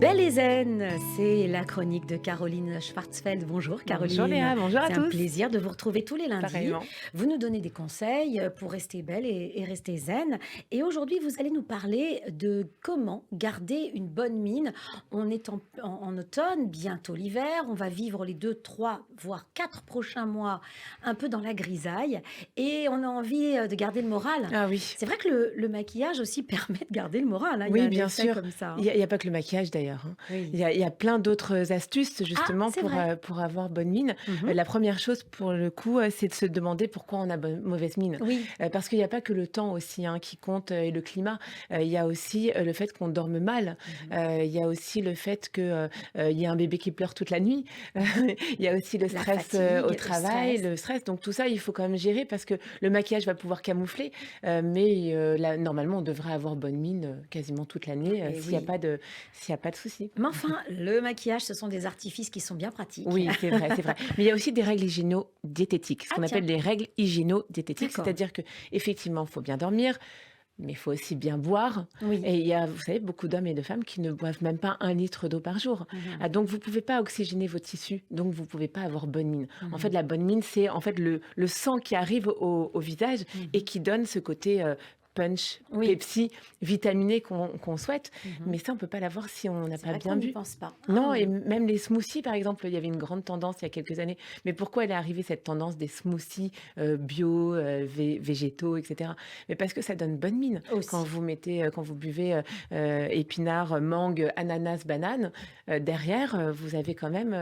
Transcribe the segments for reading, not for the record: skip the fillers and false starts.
Belle et zen, c'est la chronique de Caroline Schwartzfeld. Bonjour Bonjour Caroline, Léa, bonjour à c'est un tous. plaisir de vous retrouver tous les lundis. Pareillement. Vous nous donnez des conseils pour rester belle et rester zen. Et aujourd'hui, vous allez nous parler de comment garder une bonne mine. On est en automne, bientôt l'hiver, on va vivre les 2, 3, voire 4 prochains mois un peu dans la grisaille et on a envie de garder le moral. Ah oui, C'est vrai que le maquillage aussi permet de garder le moral, hein. Il y a oui, un bien effet sûr. comme ça, Il hein. y a, il y a pas que le maquillage d'ailleurs, hein. Il Oui. y a, il y a plein d'autres astuces Ah, justement c'est vrai. pour avoir bonne mine. Mhm. La première chose pour le coup, c'est de se demander pourquoi on a mauvaise mine. Oui. Parce qu'il n'y a pas que le temps aussi hein, qui compte et le climat. Il y a aussi le fait qu'on dorme mal. Mhm. Il y a aussi le fait qu'il y a un bébé qui pleure toute la nuit. Il y a aussi le La stress au fatigue, le travail, stress. le stress. Donc tout ça, il faut quand même gérer parce que le maquillage va pouvoir camoufler. Mais là, normalement, on devrait avoir bonne mine quasiment toute l'année Et oui. s'il y a pas de souci. Mais enfin, le maquillage, ce sont des artifices qui sont bien pratiques. Oui, c'est vrai, c'est vrai. Mais il y a aussi des règles hygiéno-diététiques, ce Ah qu'on appelle tiens, les règles hygiéno-diététiques, d'accord. c'est-à-dire que effectivement, il faut bien dormir, mais il faut aussi bien boire. Oui. Et il y a, vous savez, beaucoup d'hommes et de femmes qui ne boivent même pas 1 litre d'eau par jour. Mhm. Ah, donc, vous ne pouvez pas oxygéner vos tissus, donc vous ne pouvez pas avoir bonne mine. En fait, Mhm. la bonne mine, c'est en fait le sang qui arrive au visage et Mhm. qui donne ce côté punch, Oui. Pepsi, vitaminé qu'on souhaite. Mhm. Mais ça, on ne peut pas l'avoir si on n'a C'est pas vrai qu'on bien n'y bu. pense pas. Ah Non, et oui. même les smoothies, par exemple, il y avait une grande tendance il y a quelques années. Mais pourquoi elle est arrivée, cette tendance des smoothies bio, végétaux, etc. Mais parce que ça donne bonne mine. Aussi. Quand vous buvez épinards, mangue, ananas, banane, derrière, vous avez quand même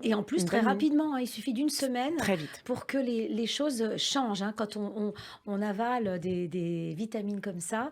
Et en plus, une très bonne mine. rapidement, hein, il suffit d'une semaine Très vite. pour que les choses changent, hein. Quand on avale des vitamines comme ça,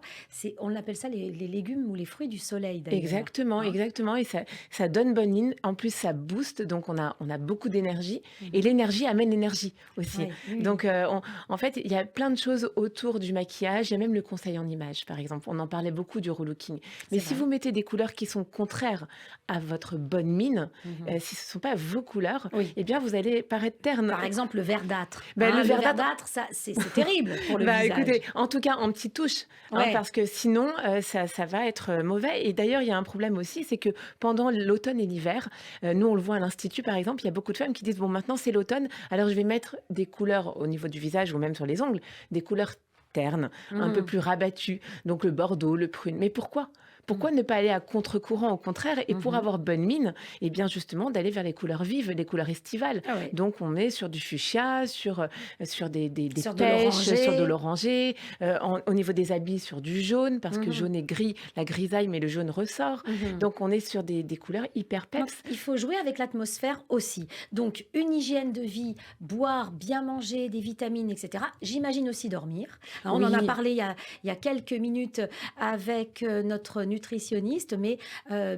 on appelle ça les légumes ou les fruits du soleil d'ailleurs, Exactement, hein. exactement. Et ça donne bonne mine. En plus, ça booste, donc on a beaucoup d'énergie. Et Mhm. l'énergie amène l'énergie aussi. Oui, oui, oui. Donc, en fait, il y a plein de choses autour du maquillage. Il y a même le conseil en images, par exemple. On en parlait beaucoup du relooking. Mais C'est si vrai. vous mettez des couleurs qui sont contraires à votre bonne mine, Mhm. si ce ne sont pas vos couleurs, Oui. eh bien, vous allez paraître terne. Par exemple, le verdâtre, Ben, le hein. Le verdâtre, verdâtre, ça, c'est terrible pour le bah, écoutez, visage. en tout cas, en petites touches, hein, Ouais. parce que sinon, ça va être mauvais. Et d'ailleurs, il y a un problème aussi, c'est que pendant l'automne et l'hiver, nous, on le voit à l'Institut, par exemple, il y a beaucoup de femmes qui disent, bon, maintenant, c'est l'automne, alors je vais mettre des couleurs au niveau du visage ou même sur les ongles, des couleurs ternes, un peu Mhm. plus rabattues, donc le bordeaux, le prune. Mais pourquoi? Mhm. Pourquoi ne pas aller à contre-courant, au contraire, et pour Mhm. avoir bonne mine, et bien justement d'aller vers les couleurs vives, les couleurs estivales. Ah ouais. Donc on est sur du fuchsia, sur des Sur de pêches, sur de l'oranger. l'oranger, au niveau des habits sur du jaune, parce que Mhm. jaune et gris, la grisaille, mais le jaune ressort. Mhm. Donc on est sur des couleurs hyper Donc, peps. il faut jouer avec l'atmosphère aussi. Donc, une hygiène de vie, boire, bien manger, des vitamines, etc. J'imagine aussi dormir. Alors, on en a Oui, parlé il y a quelques minutes avec notre nutritionniste, mais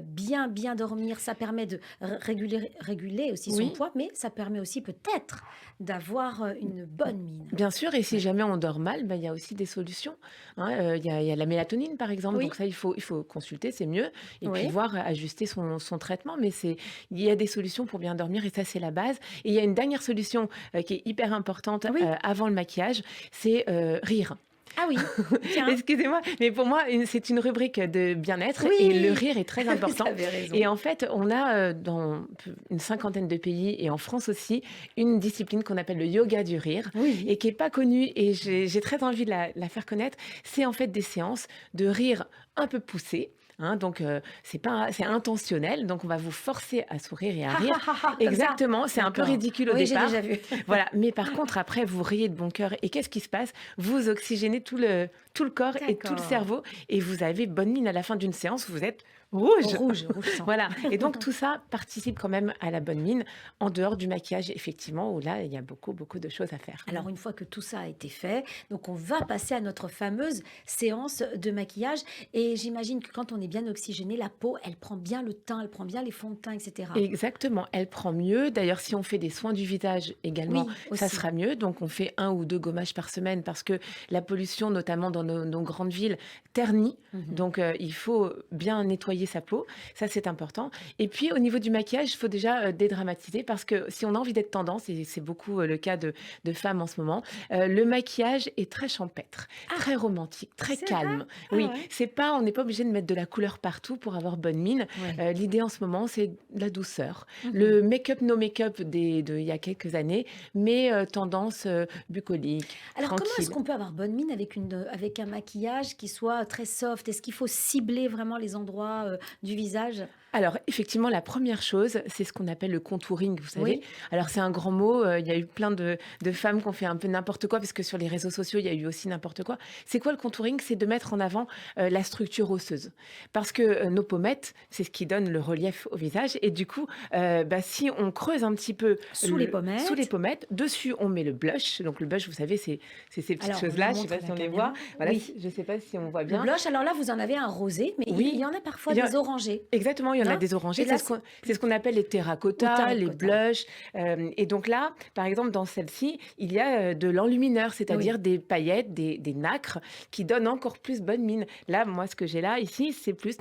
bien dormir, ça permet de réguler aussi son oui. poids, mais ça permet aussi peut-être d'avoir une bonne mine. Bien sûr, et si Ouais. jamais on dort mal, ben, il y a aussi des solutions, hein. Il y a la mélatonine, par exemple. Donc Oui, ça, il faut consulter, c'est mieux. Et puis oui. voir, ajuster son traitement. Mais il y a des solutions pour bien dormir et ça, c'est la base. Et il y a une dernière solution qui est hyper importante Oui. avant le maquillage, c'est rire. Ah oui, tiens. Excusez-moi, mais pour moi, c'est une rubrique de bien-être et le Oui, rire est très vous important. avez raison. Et en fait, on a dans une cinquantaine de pays et en France aussi, une discipline qu'on appelle le yoga du rire et Oui. qui est pas connue et j'ai très envie de la faire connaître. C'est en fait des séances de rire un peu poussées. Hein, donc c'est intentionnel, donc on va vous forcer à sourire et à rire. Comme ça. Exactement, c'est un peu D'accord. ridicule au Oui, j'ai départ, déjà vu. voilà. Mais par contre, après, vous riez de bon cœur. Et qu'est-ce qui se passe? Vous oxygénez tout le corps et tout le D'accord. cerveau. Et vous avez bonne mine à la fin d'une séance. Vous êtes rouge. Rouge, rouge sang. Voilà. Et donc, tout ça participe quand même à la bonne mine, en dehors du maquillage, effectivement, où là, il y a beaucoup de choses à faire. Alors une fois que tout ça a été fait, donc on va passer à notre fameuse séance de maquillage et j'imagine que quand on est bien oxygéné, la peau, elle prend bien le teint, elle prend bien les fonds de teint et cetera. Exactement, elle prend mieux. D'ailleurs, si on fait des soins du visage également, Oui, ça aussi. sera mieux. Donc, on fait 1 ou 2 gommages par semaine parce que la pollution, notamment dans dans nos grandes villes ternie. Mmh. Donc, il faut bien nettoyer sa peau. Ça, c'est important. Et puis, au niveau du maquillage, il faut déjà dédramatiser parce que si on a envie d'être tendance, et c'est beaucoup le cas de femmes en ce moment, le maquillage est très champêtre, Ah! très romantique, très C'est vrai? calme. Ah Oui, ouais? on n'est pas obligé de mettre de la couleur partout pour avoir bonne mine. Oui. L'idée en ce moment, c'est de la douceur. Mmh. Le make-up, no make-up il y a quelques années, mais tendance bucolique, Alors comment est-ce tranquille. qu'on peut avoir bonne mine avec un maquillage qui soit très soft? Est-ce qu'il faut cibler vraiment les endroits, du visage? Alors, effectivement, la première chose, c'est ce qu'on appelle le contouring, vous savez. Oui? Alors, c'est un grand mot, il y a eu plein de femmes qui ont fait un peu n'importe quoi, parce que sur les réseaux sociaux, il y a eu aussi n'importe quoi. C'est quoi le contouring? C'est de mettre en avant la structure osseuse. Parce que nos pommettes, c'est ce qui donne le relief au visage. Et du coup, si on creuse un petit peu Sous les sous les pommettes? pommettes, dessus, on met le blush. Donc, le blush, vous savez, c'est ces petites Alors on nous choses-là. Je ne sais montre pas à si la on les voit. caméra. Voilà, Oui, je ne sais pas si on voit le bien. blush, alors là, vous en avez un rosé, mais il Oui, y en a parfois il y a- des orangés, exactement, il y en a non? des Et orangés, là, c'est ce qu'on appelle les ou terracottas, les terracotta. blushs. Et donc là, par exemple, dans celle-ci, il y a de l'enlumineur, Oui. c'est-à-dire des paillettes, des nacres qui donnent encore plus bonne mine. Là, moi, ce que j'ai là, ici, c'est plus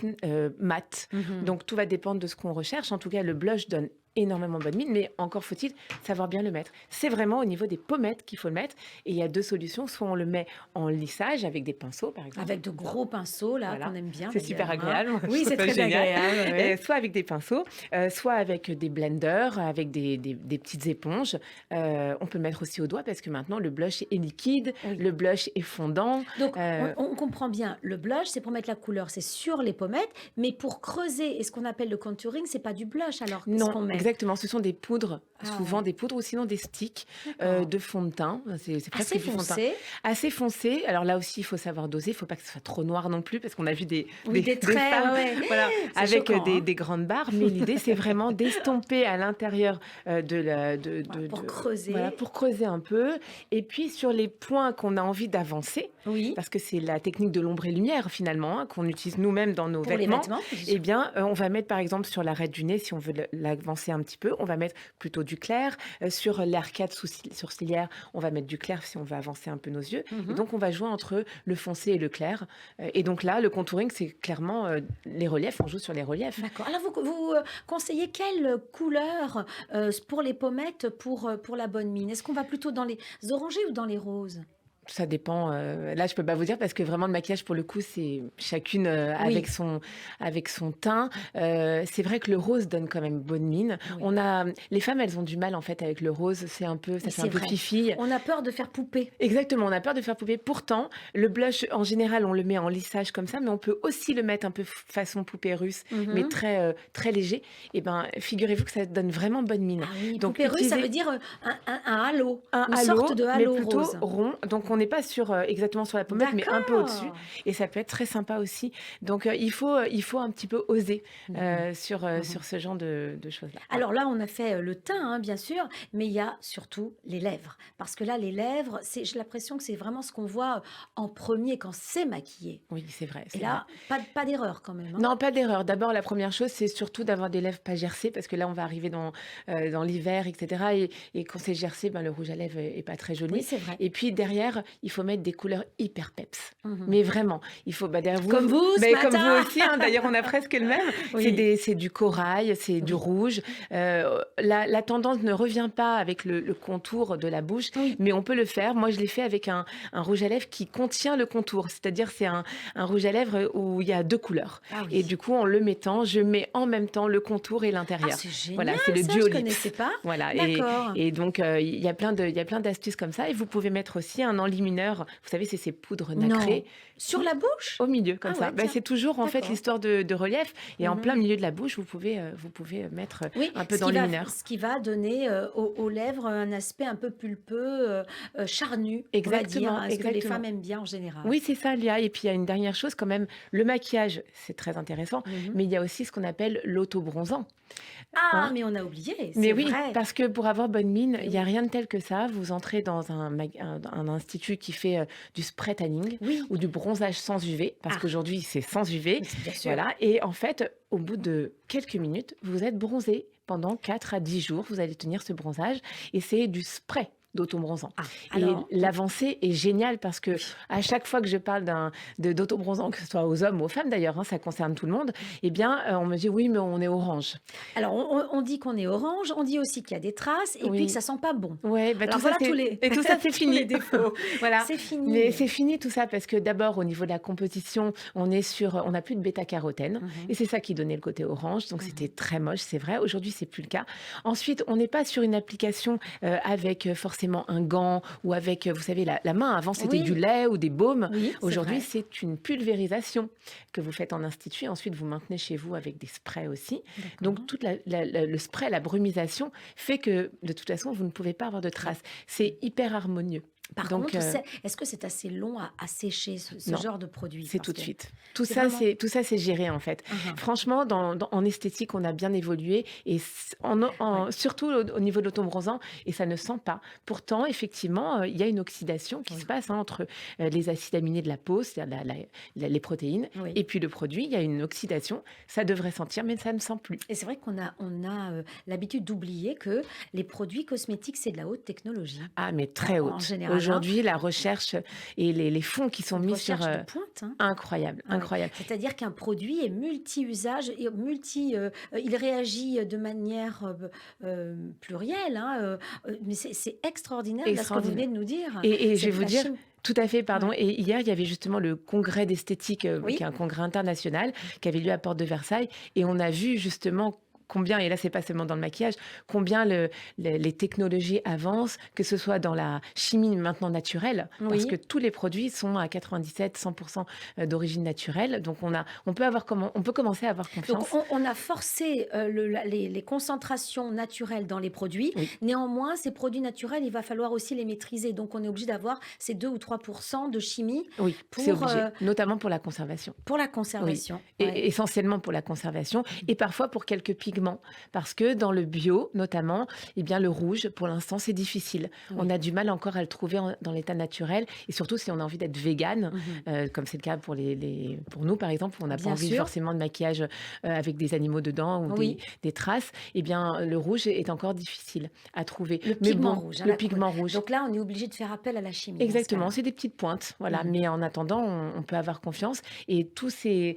mat. Mmh. Donc tout va dépendre de ce qu'on recherche. En tout cas, le blush donne énormément bonne mine, mais encore faut-il savoir bien le mettre. C'est vraiment au niveau des pommettes qu'il faut le mettre. Et il y a deux solutions. Soit on le met en lissage avec des pinceaux, par exemple, Avec de comme ça. gros pinceaux là, Voilà, qu'on aime bien c'est super d'ailleurs, hein. agréable, je Oui, trouve c'est ça très génial. agréable, ouais. Soit avec des pinceaux, soit avec des blenders, avec des petites éponges. On peut le mettre aussi au doigt parce que maintenant le blush est liquide, Oui. le blush est fondant. Donc Euh, on comprend bien, le blush, c'est pour mettre la couleur, c'est sur les pommettes, mais pour creuser et ce qu'on appelle le contouring, c'est pas du blush alors? Qu'est-ce non, qu'on met? exactement, ce sont des poudres, Ah souvent ouais, des poudres ou sinon des sticks d'accord. de fond de teint. C'est presque Assez du fond de teint. foncé? Assez foncé. Alors là aussi, il faut savoir doser. Il ne faut pas que ce soit trop noir non plus, parce qu'on a vu Oui, des des traits, femmes ouais, ouais. voilà, C'est avec choquant, hein? des grandes barres. Mais l'idée, c'est vraiment d'estomper à l'intérieur Voilà, pour voilà, creuser. pour creuser un peu. Et puis, sur les points qu'on a envie d'avancer, Oui, parce que c'est la technique de l'ombre et lumière, finalement, hein, qu'on utilise nous-mêmes dans nos pour les vêtements. vêtements, Eh bien, on va mettre, par exemple, sur l'arête du nez, si on veut l'avancer un petit peu, on va mettre plutôt du clair. Sur l'arcade sourcilière, on va mettre du clair si on veut avancer un peu nos yeux. Et Mmh. donc, on va jouer entre le foncé et le clair. Et donc là, le contouring, c'est clairement les reliefs. On joue sur les reliefs. D'accord. Alors vous conseillez quelle couleur, pour les pommettes pour la bonne mine? Est-ce qu'on va plutôt dans les orangés ou dans les roses? Ça dépend. Là, je peux pas vous dire parce que vraiment le maquillage, pour le coup, c'est chacune Oui, avec son teint. C'est vrai que le rose donne quand même bonne mine. oui. Les femmes, elles ont du mal en fait avec le rose. C'est un peu, ça Oui, fait c'est un peu vrai. fifille. On a peur de faire poupée. Exactement, on a peur de faire poupée. Pourtant, le blush, en général, on le met en lissage comme ça, mais on peut aussi le mettre un peu façon poupée russe, mais Mmh. très léger. Et ben, figurez-vous que ça donne vraiment bonne mine. Ah oui, Donc, poupée russe, ça veut utilisez dire, un halo, un une halo, sorte de mais halo plutôt rose. rond. Donc, on n'est pas exactement sur la pommette, mais un peu au-dessus. D'accord. Et ça peut être très sympa aussi. Donc, il faut un petit peu oser Mmh. Mmh. sur ce genre de choses-là. Voilà. Alors là, on a fait, le teint, hein, bien sûr, mais il y a surtout les lèvres. Parce que là, les lèvres, j'ai l'impression que c'est vraiment ce qu'on voit en premier quand c'est maquillé. Oui, c'est vrai, Et c'est vrai. là, pas d'erreur quand même, hein? Non, pas d'erreur. D'abord, la première chose, c'est surtout d'avoir des lèvres pas gercées, parce que là, on va arriver dans l'hiver, etc. Et quand c'est gercé, ben, le rouge à lèvres est pas très Oui, joli. c'est vrai. Et puis derrière, il faut mettre des couleurs hyper peps. Mmh. Mais vraiment, il faut, derrière vous, Comme vous ce comme vous matin! aussi, hein, d'ailleurs, on a presque le même. Oui, C'est du corail, c'est du oui, rouge. La tendance ne revient pas avec le contour de la bouche, oui. mais on peut le faire. Moi, je l'ai fait avec un rouge à lèvres qui contient le contour, c'est-à-dire c'est un rouge à lèvres où il y a deux couleurs. Ah Et oui. du coup, en le mettant, je mets en même temps le contour et Ah, l'intérieur. c'est génial Voilà, c'est le ça, duo je lips. connaissais pas. Voilà, D'accord. et donc il y a il y a plein d'astuces comme ça. Et vous pouvez mettre aussi un enlumineur. Vous savez, c'est ces poudres nacrées Non. Sur la bouche? au milieu, comme Ah ça. ouais, Ben, tiens, c'est toujours en fait d'accord. l'histoire de relief. Et en plein Mmh. milieu de la bouche, vous pouvez mettre Oui, un peu d'enlumineur. ce qui va donner, aux lèvres un aspect un peu pulpeux, charnu, on va dire, Exactement, hein, ce que les exactement. femmes aiment bien en général. Oui, c'est ça, Lia. Et puis il y a une dernière chose quand même. Le maquillage, c'est très intéressant. Mmh. Mais il y a aussi ce qu'on appelle l'autobronzant. Ah, Hein. mais on a oublié, Mais c'est oui, vrai. parce que pour avoir bonne mine, Eh il y a oui. rien de tel que ça. Vous entrez dans un institut qui fait du spray tanning Oui. ou du bronzage sans UV, parce Ah, qu'aujourd'hui c'est sans UV. oui, bien sûr. Voilà. Et en fait, au bout de quelques minutes, vous êtes bronzé pendant 4 à 10 jours. Vous allez tenir ce bronzage et c'est du spray. d'autobronzant. Ah, Et alors, l'avancée est géniale parce que oui. à chaque fois que je parle d'autobronzant, que ce soit aux hommes ou aux femmes d'ailleurs, hein, ça concerne tout le monde, eh bien, on me dit oui, mais on est orange. Alors, on dit qu'on est orange, on dit aussi qu'il y a des traces et puis que Oui. ça sent pas bon. Ouais, bah, Alors tout ça voilà tous c'est les et tout ça c'est tous les fini. défauts. Voilà. C'est Mais fini. c'est fini tout ça parce que d'abord au niveau de la composition, on n'a plus de bêta-carotène Mmh. et c'est ça qui donnait le côté orange, donc Mmh. c'était très moche, c'est vrai. Aujourd'hui, c'est plus le cas. Ensuite, on n'est pas sur une application, avec, forcément un gant ou avec, vous savez la main. Avant, c'était du Oui, lait ou des baumes. oui, c'est Aujourd'hui, vrai. c'est une pulvérisation que vous faites en institut. Ensuite, vous maintenez chez vous avec des sprays aussi. Donc D'accord. toute le spray, la brumisation fait que, de toute façon, vous ne pouvez pas avoir de Oui. traces. C'est hyper harmonieux. Par Donc contre, est-ce que c'est assez long à sécher ce non. genre de produit? C'est Parce tout de que suite. c'est vraiment Tout ça, c'est géré en fait. mmh Franchement, en esthétique, on a bien évolué et ouais. surtout au niveau de l'auto-bronzant et ça ne sent pas. Pourtant, effectivement, il y a une oxydation qui se Oui, passe hein, entre les acides aminés de la peau, c'est-à-dire les protéines, oui. et puis le produit. Il y a une oxydation. Ça devrait sentir, mais ça ne sent plus. Et c'est vrai qu'on a l'habitude d'oublier que les produits cosmétiques, c'est de la haute technologie, Ah, mais très en haute. général, hein. Aujourd'hui, la recherche et les fonds qui sont Une mis sur... recherche de pointe, hein. incroyable, Ah oui, incroyable. c'est-à-dire qu'un produit est multi-usage et il réagit de manière, plurielle, hein, mais c'est extraordinaire là, ce que vous venez Extraordinaire. de nous dire. Et je C'est vais de vous la dire, chimie. tout à fait, pardon. Ouais. Et hier, il y avait justement le congrès d'esthétique, qui est Oui? un congrès international, qui avait lieu à Porte de Versailles. Et on a vu justement combien, et là, c'est pas seulement dans le maquillage, combien les technologies avancent, que ce soit dans la chimie maintenant naturelle, parce que Oui. tous les produits sont à 97-100% d'origine naturelle. Donc, on peut commencer à avoir Donc confiance. on a forcé, les concentrations naturelles dans les produits. Oui. Néanmoins, ces produits naturels, il va falloir aussi les maîtriser. Donc on est obligé d'avoir ces 2 ou 3 de chimie Oui, c'est pour, obligé, notamment pour la conservation. pour la Oui, conservation. Ouais. et essentiellement pour la conservation et parfois pour quelques pigments. Parce que dans le bio, notamment, eh bien, le rouge, pour l'instant, c'est difficile. On Oui. a du mal encore à le trouver dans l'état naturel. Et surtout, si on a envie d'être végane, Mmh. comme c'est le cas pour nous, par exemple, où on n'a pas Bien envie sûr. forcément de maquillage avec des animaux dedans ou Oui. des traces, eh bien, le rouge est encore difficile à trouver. Le Mais pigment bon, rouge, hein, le là, pigment rouge. donc là, on est obligé de faire appel à la chimie dans ce Exactement, cas-là. c'est des petites pointes, voilà. Mmh. Mais en attendant, on peut avoir confiance. Et tous ces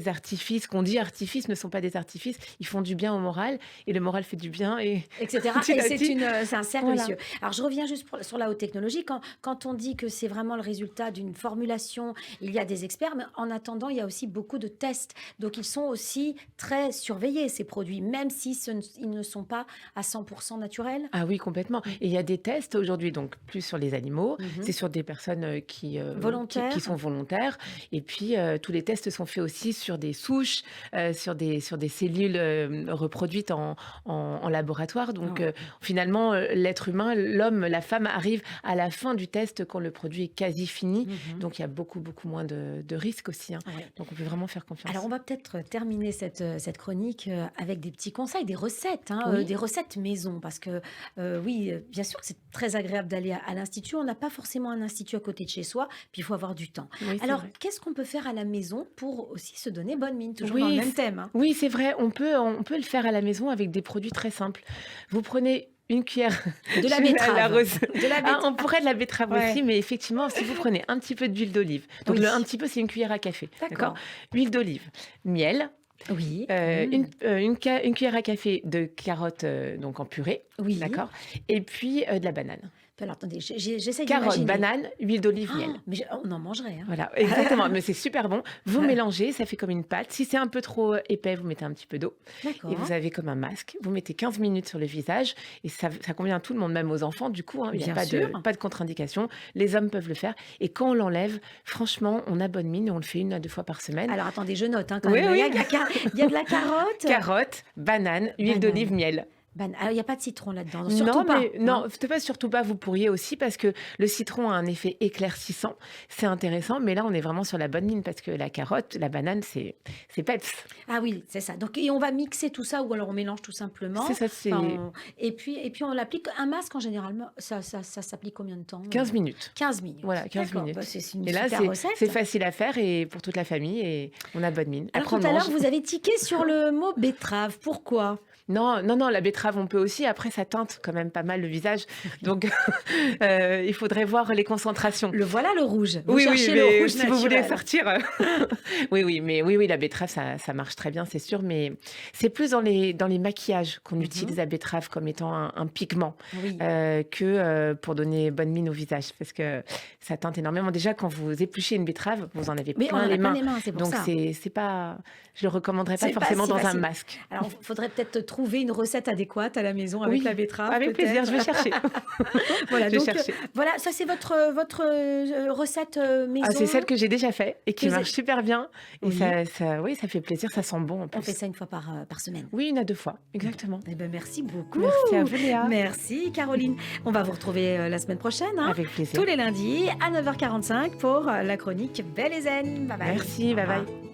artifices qu'on dit artifices ne sont pas des artifices. Ils font du bien au moral et le moral fait du bien. Et Et cetera petit et à petit, c'est un cercle voilà. vicieux. Alors je reviens juste sur la haute technologie. Quand on dit que c'est vraiment le résultat d'une formulation, il y a des experts, mais en attendant, il y a aussi beaucoup de tests. Donc ils sont aussi très surveillés, ces produits, même si ils ne sont pas à 100% naturels. Ah oui, complètement. Et il y a des tests aujourd'hui, donc plus sur les animaux, c'est Mhm. sur des personnes qui sont Volontaires. volontaires. Et puis, tous les tests sont faits aussi sur des souches, sur des cellules reproduites en laboratoire. Donc, Ouais. finalement, l'être humain, l'homme, la femme arrive à la fin du test quand le produit est quasi fini. Mhm. Donc, il y a beaucoup, beaucoup moins de risques aussi, hein. Ouais. Donc, on peut vraiment faire Alors, confiance. on va peut-être terminer cette chronique avec des petits conseils, des recettes, hein, Oui, des recettes maison. Parce que, oui, bien sûr que c'est très agréable d'aller à l'institut. On n'a pas forcément un institut à côté de chez soi, puis il faut avoir du temps. oui, c'est Alors, vrai. qu'est-ce qu'on peut faire à la maison pour aussi se donner bonne mine, toujours dans le Oui, même thème, hein? oui, c'est vrai, on peut le faire à la maison avec des produits très simples. Vous prenez une cuillère, De la je vais à la betterave. rose. De la Ah, on betterave. pourrait de la betterave aussi, Ouais. mais effectivement, si vous prenez un petit peu d'huile d'olive, donc Oui. un petit peu, c'est une cuillère à café, d'accord? D'accord. Huile d'olive, miel, Oui. Mmh. une cuillère à café de carottes donc en purée, Oui. d'accord? Et puis de la banane. Alors, attendez, j'essaie Carottes, d'imaginer. banane, huile d'olive, miel. Ah, mais on en mangerait, hein. Voilà, exactement. Mais c'est super bon. Vous mélangez, ça fait comme une pâte. Si c'est un peu trop épais, vous mettez un petit peu d'eau. Et vous D'accord. avez comme un masque. Vous mettez 15 minutes sur le visage. Et ça convient à tout le monde, même aux enfants. Du coup, hein, il n'y a Bien sûr. pas de contre-indication. Les hommes peuvent le faire. Et quand on l'enlève, franchement, on a bonne mine. Et on le fait 1 à 2 fois par semaine. Alors, attendez, je note, hein, quand Oui, même. oui. Il y a de la carotte. Carottes, bananes, huile d'olive, Banane. miel. Alors, il n'y a pas de citron là-dedans. Surtout Non, pas, mais non, hein. surtout pas, vous pourriez aussi parce que le citron a un effet éclaircissant. C'est intéressant, mais là, on est vraiment sur la bonne ligne parce que la carotte, la banane, c'est peps. Ah oui, c'est ça. Donc, et on va mixer tout ça ou alors on mélange tout C'est simplement. ça, c'est Enfin, et puis on l'applique. Un masque, en général, ça s'applique combien de temps? 15 minutes. 15 minutes. Voilà, 15 D'accord. minutes. Bah, c'est une Et là, super c'est recette. facile à faire et pour toute la famille et on a bonne mine. Alors, Après, tout on à l'heure, mange. vous avez tiqué sur le mot betterave. Pourquoi? Non, non, non, la betterave, on peut aussi. Après, ça teinte quand même pas mal le visage. Donc, il faudrait voir les concentrations. Le voilà le rouge. Vous Oui, oui, cherchez le mais rouge si vous voulez naturel. sortir, oui, oui, mais oui, oui, la betterave, ça marche très bien, c'est sûr. Mais c'est plus dans les maquillages qu'on Mhm. utilise la betterave comme étant un pigment Oui. que pour donner bonne mine au visage. Parce que ça teinte énormément. Déjà, quand vous épluchez une betterave, vous en avez Mais on plein en a les plein mains. les mains, c'est pour Donc, ça. c'est pas, je le recommanderais pas C'est pas forcément si dans un facile. masque. Alors, il faudrait peut-être trouver une recette adéquate à la maison avec la Oui, betterave, avec plaisir, peut-être. je vais chercher. Voilà, Je vais donc chercher. voilà, ça c'est votre recette Ah, c'est maison celle que j'ai déjà fait et que qui vous marche avez- super bien. Et Oui, oui, ça fait plaisir, ça sent bon en on fait plus. ça une fois par semaine. Oui, 1 à 2 fois, Bon, exactement. eh ben merci beaucoup. Merci à vous, Léa. Merci Caroline. On va vous retrouver la semaine prochaine, hein, Avec tous plaisir. les lundis à 9h45 pour la chronique Belle et Zen. Bye bye. Merci, Au bye revoir. bye.